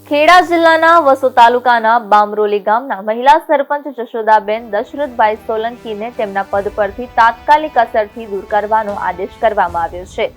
ખેડા જિલ્લાના વસો તાલુકાના બામરોલી ગામના મહિલા સરપંચ જશોદાબેન દશરથભાઈ સોલંકીને તેમના પદ પરથી તાત્કાલિક અસરથી દૂર કરવાનો આદેશ કરવામાં આવ્યો છે।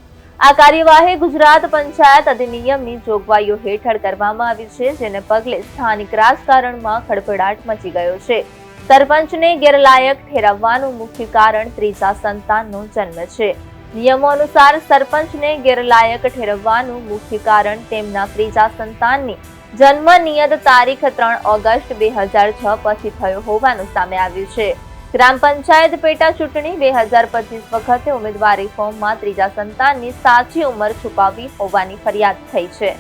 આ કાર્યવાહી ગુજરાત પંચાયત અધિનિયમની જોગવાઈઓ હેઠળ કરવામાં આવી છે, જેને પગલે સ્થાનિક રાજકારણમાં ખળભળાટ મચી ગયો છે। સરપંચને ગેરલાયક ઠેરવવાનું મુખ્ય કારણ ત્રીજા સંતાનનો જન્મ છે। નિયમો અનુસાર સરપંચને ગેરલાયક ઠેરવવાનું મુખ્ય કારણ તેમના ત્રીજા સંતાનની જન્મ નિયત તારીખ 3 ઓગસ્ટ 2006 પછી થયો હોવાનું સામે આવ્યું છે। ગ્રામ પંચાયત પેટા ચૂંટણી 2025 વખતે ઉમેદવારી ફોર્મમાં ત્રીજા સંતાનની સાચી ઉંમર છુપાવી હોવાની ફરિયાદ થઈ છે।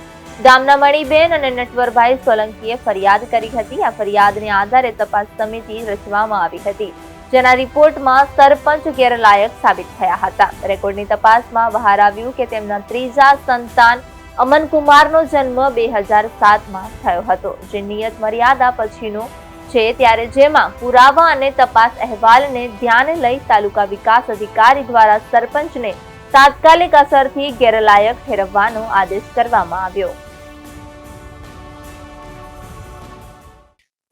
ગામના મણીબેન અને નટવરભાઈ સોલંકીએ ફરિયાદ કરી હતી। આ ફરિયાદને આધારે તપાસ સમિતિ રચવામાં આવી હતી, જેના રિપોર્ટમાં સરપંચ ગેરલાયક સાબિત થયા હતા। રેકોર્ડની તપાસમાં બહાર આવ્યું કે તેમના ત્રીજા સંતાન અમનકુમારનો જન્મ 2007માં થયો હતો, જે નિયત મર્યાદા પછીનો છે, ત્યારે જેમાં પુરાવા અને તપાસ અહેવાલને ધ્યાને લઈ તાલુકા વિકાસ અધિકારી દ્વારા સરપંચને તાત્કાલિક અસરથી ગેરલાયક ઠેરવવાનો આદેશ કરવામાં આવ્યો।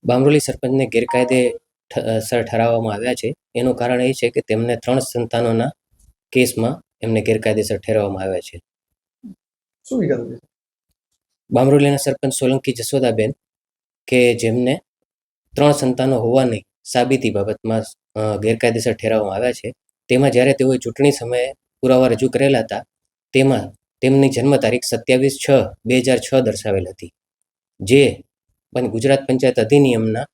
બામરોલી સરપંચને ગેરકાયદે ઠરાવવામાં આવ્યા છે। એનું કારણ એ છે કે તેમને 3 સંતાનોના કેસમાં એમને ગેરકાયદેસર ઠેરવવામાં આવ્યા છે। શું વિગત છે? બામરોલીના સરપંચ સોલંકી જશોદાબેન કે જેમને 3 સંતાનો હોવાની સાબિતી બાબતમાં ગેરકાયદેસર ઠેરવવામાં આવ્યા છે। તેમાં જ્યારે તેઓએ ચૂંટણી સમયે પુરાવા રજૂ કરેલા હતા, તેમાં તેમની જન્મ તારીખ 27/6/2006 દર્શાવેલ હતી, જે ગુજરાત પંચાયત અધિનિયમના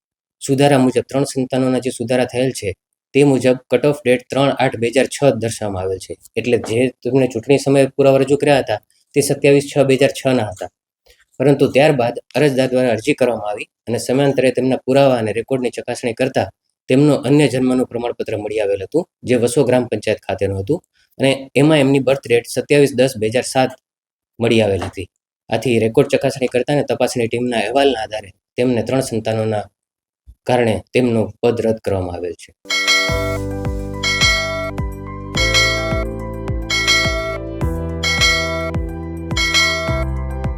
સુધારા મુજબ 3 સંતાનોના જે સુધારા થયેલ છે તે મુજબ કટ ઓફ ડેટ 3/8/2006 દર્શાવવામાં આવેલ છે। એટલે જે તેમને ચૂંટણી સમયે પુરાવા રજૂ કર્યા હતા તે 27/6/2006ના હતા, પરંતુ ત્યારબાદ અરજદાર દ્વારા અરજી કરવામાં આવી અને સમયાંતરે તેમના પુરાવા અને રેકોર્ડની ચકાસણી કરતા તેમનું અન્ય જન્મનું પ્રમાણપત્ર મળી આવેલ હતું, જે વસો ગ્રામ પંચાયત ખાતેનું હતું, અને એમાં એમની બર્થ ડેટ 27/10/2007 મળી આવેલ હતી। આથી રેકોર્ડ ચકાસણી કરતા અને તપાસની ટીમના અહેવાલના આધારે તેમને 3 સંતાનોના કારણે તેમનું પદ રદ કરવામાં આવેલ છે।